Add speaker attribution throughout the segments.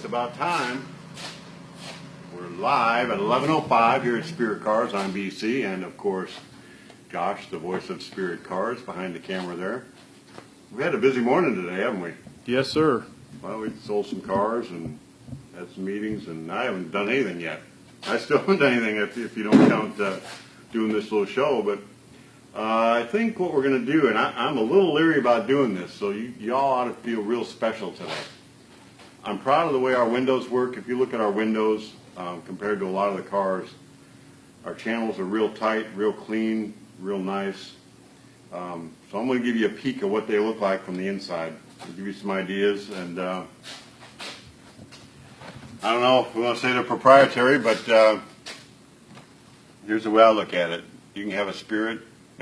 Speaker 1: It's about time. We're live at 11:05 here at Spirit Cars on BC, and of course, Josh, the voice of Spirit Cars, behind the camera there. We had a busy morning today, haven't we?
Speaker 2: Yes, sir.
Speaker 1: Well, we sold some cars and had some meetings, and I haven't done anything yet. I still haven't done anything if you don't count doing this little show, but I think what we're going to do, and I'm a little leery about doing this, so y'all ought to feel real special today. I'm proud of the way our windows work. If you look at our windows, compared to a lot of the cars, our channels are real tight, real clean, real nice. So I'm going to give you a peek of what they look like from the inside. I'll give you some ideas, and I don't know if we want to say they're proprietary, but here's the way I look at it. You can have a Spirit,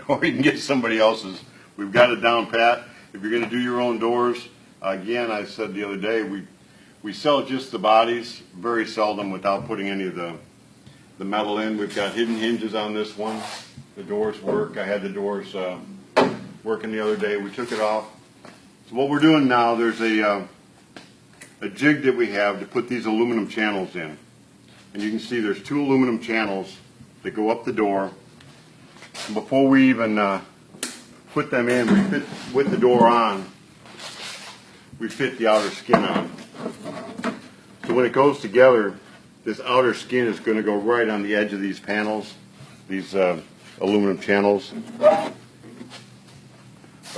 Speaker 1: or you can get somebody else's. We've got it down pat. If you're going to do your own doors, again, I said the other day, we sell just the bodies, very seldom without putting any of the metal in. We've got hidden hinges on this one. The doors work. I had the doors working the other day. We took it off. So what we're doing now, there's a jig that we have to put these aluminum channels in. And you can see there's two aluminum channels that go up the door. And before we even put them in, we fit, with the door on, we fit the outer skin on. So when it goes together, this outer skin is going to go right on the edge of these panels, these aluminum channels. A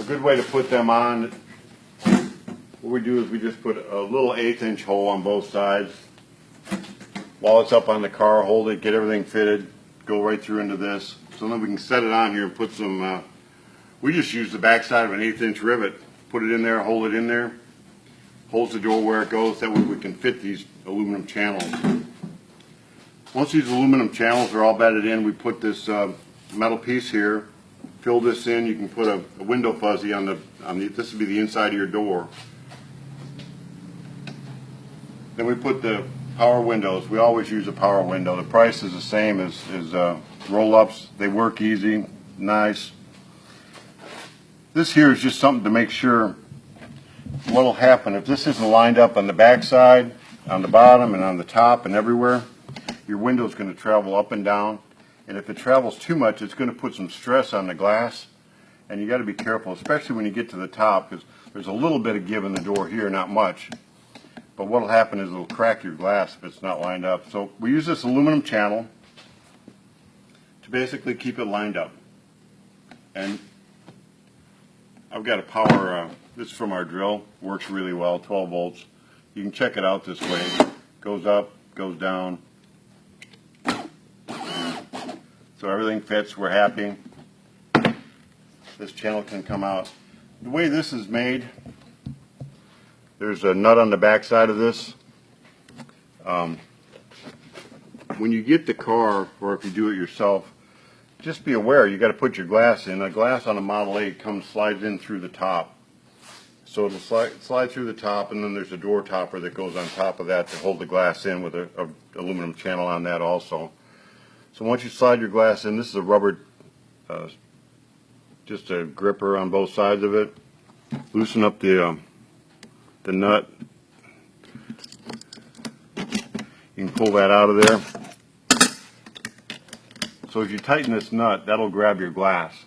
Speaker 1: good way to put them on, what we do is we just put a little 1/8-inch hole on both sides. While it's up on the car, hold it, get everything fitted, go right through into this. So then we can set it on here and put some, we just use the back side of an 1/8-inch rivet, put it in there, hold it in there. Holds the door where it goes, that way we can fit these aluminum channels. Once these aluminum channels are all bedded in, we put this metal piece here, fill this in. You can put a window fuzzy on the, this would be the inside of your door. Then we put the power windows. We always use a power window. The price is the same as roll-ups. They work easy, nice. This here is just something to make sure what will happen if this isn't lined up on the back side, on the bottom, and on the top, and everywhere. Your window is going to travel up and down, and if it travels too much, it's going to put some stress on the glass, and you got to be careful, especially when you get to the top, because there's a little bit of give in the door here, not much. But what will happen is it'll crack your glass if it's not lined up. So we use this aluminum channel to basically keep it lined up. And I've got a power. This is from our drill, works really well, 12 volts. You can check it out this way. Goes up, goes down. So everything fits, we're happy. This channel can come out. The way this is made, there's a nut on the back side of this. When you get the car, or if you do it yourself, just be aware, you got to put your glass in. A glass on a Model 8 slides in through the top. So it'll slide through the top, and then there's a door topper that goes on top of that to hold the glass in with a aluminum channel on that also. So once you slide your glass in, this is a rubber, just a gripper on both sides of it. Loosen up the nut. You can pull that out of there. So if you tighten this nut, that'll grab your glass.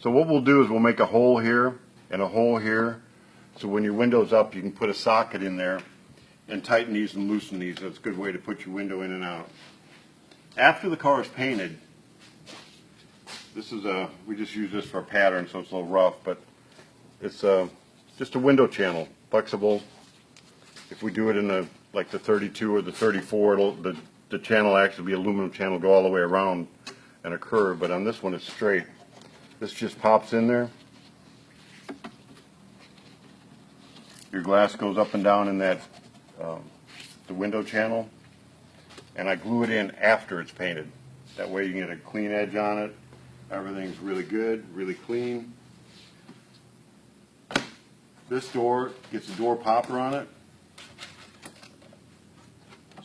Speaker 1: So what we'll do is we'll make a hole here and a hole here. So when your window's up, you can put a socket in there and tighten these and loosen these. That's a good way to put your window in and out. After the car is painted, this is we just use this for a pattern, so it's a little rough, but it's just a window channel, flexible. If we do it in like the 32 or the 34, the channel actually be aluminum channel, go all the way around and a curve, but on this one it's straight. This just pops in there. Your glass goes up and down in that the window channel, and I glue it in after it's painted. That way you can get a clean edge on it. Everything's really good, really clean. This door gets a door popper on it.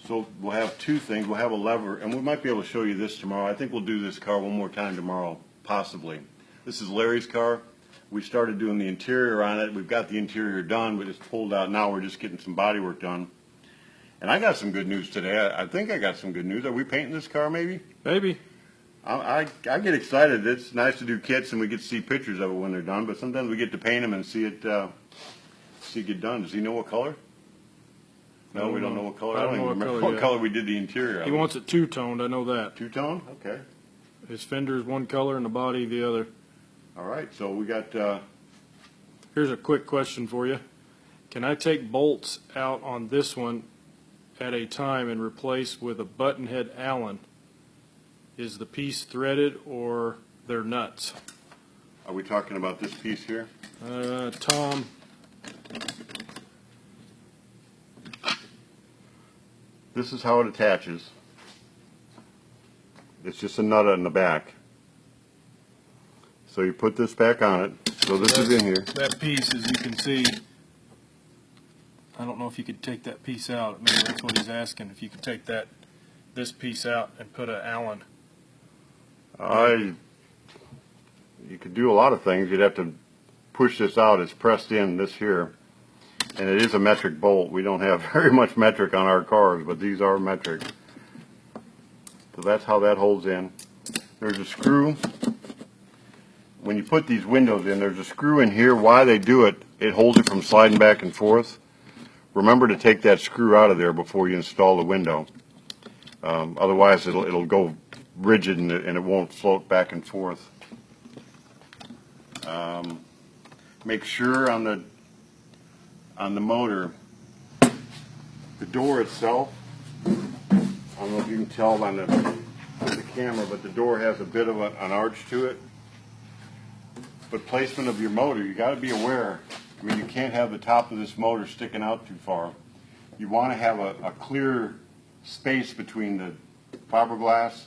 Speaker 1: So we'll have two things. We'll have a lever, and we might be able to show you this tomorrow. I think we'll do this car one more time tomorrow, possibly. This is Larry's car. We started doing the interior on it. We've got the interior done, but it's pulled out now. We're just getting some body work done. And I got some good news today. I think I got some good news. Are we painting this car maybe?
Speaker 2: Maybe.
Speaker 1: I get excited. It's nice to do kits and we get to see pictures of it when they're done, but sometimes we get to paint them and see it get done. Does he know what color? No, we don't know what color. I don't even remember what color we did the interior of.
Speaker 2: He wants it two-toned, I know that.
Speaker 1: Two-tone? Okay.
Speaker 2: His fender is one color and the body the other.
Speaker 1: All right, so we got...
Speaker 2: Here's a quick question for you. Can I take bolts out on this one at a time and replace with a button head Allen? Is the piece threaded or they're nuts?
Speaker 1: Are we talking about this piece here?
Speaker 2: Tom.
Speaker 1: This is how it attaches. It's just a nut in the back. So you put this back on it. So this is in here.
Speaker 2: That piece, as you can see, I don't know if you could take that piece out. Maybe that's what he's asking. If you could take this piece out and put an Allen.
Speaker 1: You could do a lot of things. You'd have to push this out. It's pressed in this here. And it is a metric bolt. We don't have very much metric on our cars, but these are metric. So that's how that holds in. There's a screw. When you put these windows in, there's a screw in here. Why they do it, it holds it from sliding back and forth. Remember to take that screw out of there before you install the window. Otherwise, it'll go rigid and it won't float back and forth. Make sure on the motor, the door itself, I don't know if you can tell on the camera, but the door has a bit of an arch to it. But placement of your motor, you got to be aware. I mean, you can't have the top of this motor sticking out too far. You want to have a clear space between the fiberglass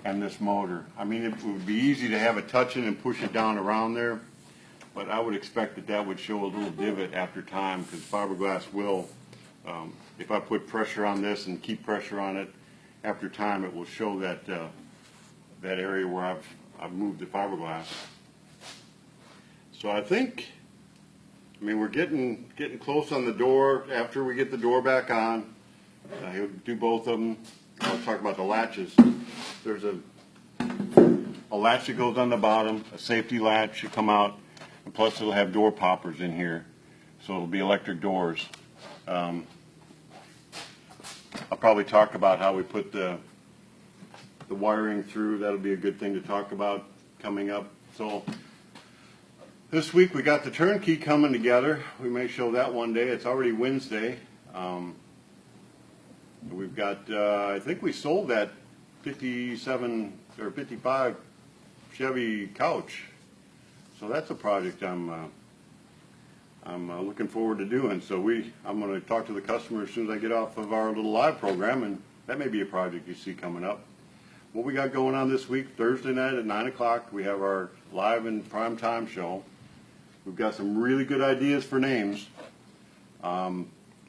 Speaker 1: and this motor. I mean, it would be easy to have it touching and push it down around there, but I would expect that would show a little divot after time, because fiberglass will, if I put pressure on this and keep pressure on it, after time it will show that area where I've moved the fiberglass. So I mean, we're getting close on the door. After we get the door back on, he'll do both of them. I'll talk about the latches. There's a latch that goes on the bottom, a safety latch should come out, and plus it'll have door poppers in here, so it'll be electric doors. I'll probably talk about how we put the wiring through. That'll be a good thing to talk about coming up. So this week we got the turnkey coming together. We may show that one day. It's already Wednesday. We've got, I think we sold that 57 or 55 Chevy couch. So that's a project I'm looking forward to doing. So I'm going to talk to the customer as soon as I get off of our little live program, and that may be a project you see coming up. What we got going on this week, Thursday night at 9 o'clock, we have our live and prime time show. We've got some really good ideas for names.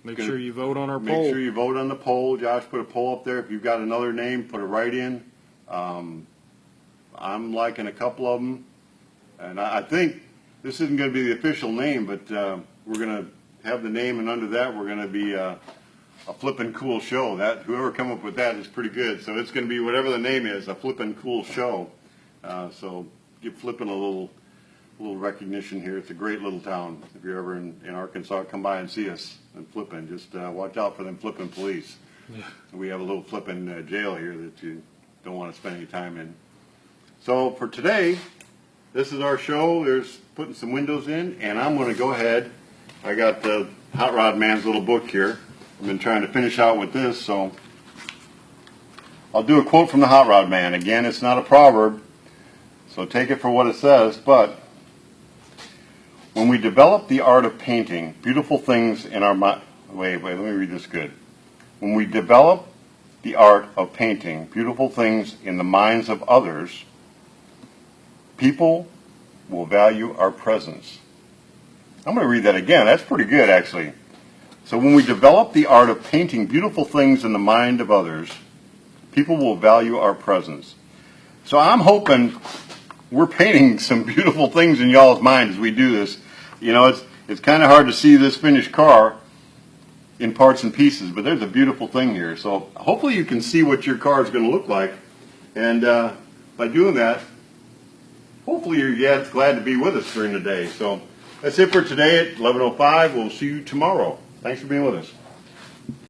Speaker 2: Make sure you vote on our poll.
Speaker 1: Make sure you vote on the poll. Josh put a poll up there. If you've got another name, put it right in. I'm liking a couple of them. And I think this isn't going to be the official name, but we're going to have the name, and under that we're going to be a flippin' cool show. That whoever come up with that is pretty good. So it's going to be whatever the name is, a flippin' cool show. So give Flippin' a little recognition here. It's a great little town. If you're ever in Arkansas, come by and see us in Flippin'. Just watch out for them Flippin' police. Yeah. We have a little Flippin' jail here that you don't want to spend any time in. So for today, this is our show. There's putting some windows in, and I'm going to go ahead. I got the Hot Rod Man's little book here. I've been trying to finish out with this, so I'll do a quote from the Hot Rod Man. Again, it's not a proverb, so take it for what it says, but when we develop the art of painting beautiful things in our mind... Wait, let me read this good. When we develop the art of painting beautiful things in the minds of others, people will value our presence. I'm going to read that again. That's pretty good, actually. So when we develop the art of painting beautiful things in the mind of others, people will value our presence. So I'm hoping we're painting some beautiful things in y'all's minds as we do this. You know, it's kind of hard to see this finished car in parts and pieces, but there's a beautiful thing here. So hopefully you can see what your car is going to look like. And by doing that, hopefully you're glad to be with us during the day. So that's it for today at 11:05. We'll see you tomorrow. Thanks for being with us.